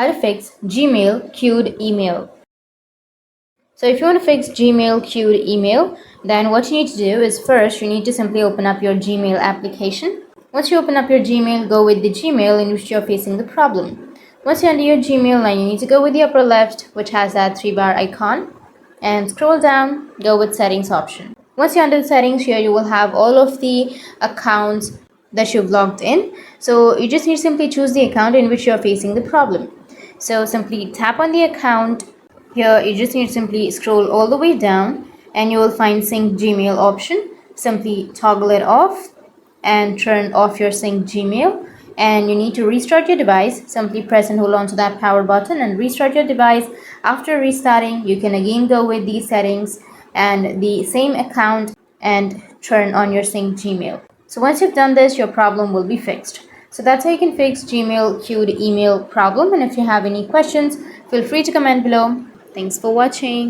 how to fix Gmail queued email. So if you want to fix Gmail queued email, then what you need to do is first you need to simply open up your Gmail application. Once you open up your Gmail, go with the Gmail in which you're facing the problem. Once you're under your Gmail, now you need to go with the upper left, which has that 3-bar icon, and scroll down, go with settings option. Once you're under the settings, here you will have all of the accounts that you've logged in. So you just need to simply choose the account in which you're facing the problem. So simply tap on the account. Here you just need to simply scroll all the way down and you will find sync Gmail option. Simply toggle it off and turn off your sync Gmail. And you need to restart your device. Simply press and hold on to that power button and restart your device. After restarting, you can again go with these settings and the same account and turn on your sync Gmail. So once you've done this, your problem will be fixed. So that's how you can fix Gmail queued email problem. And if you have any questions, feel free to comment below. Thanks for watching.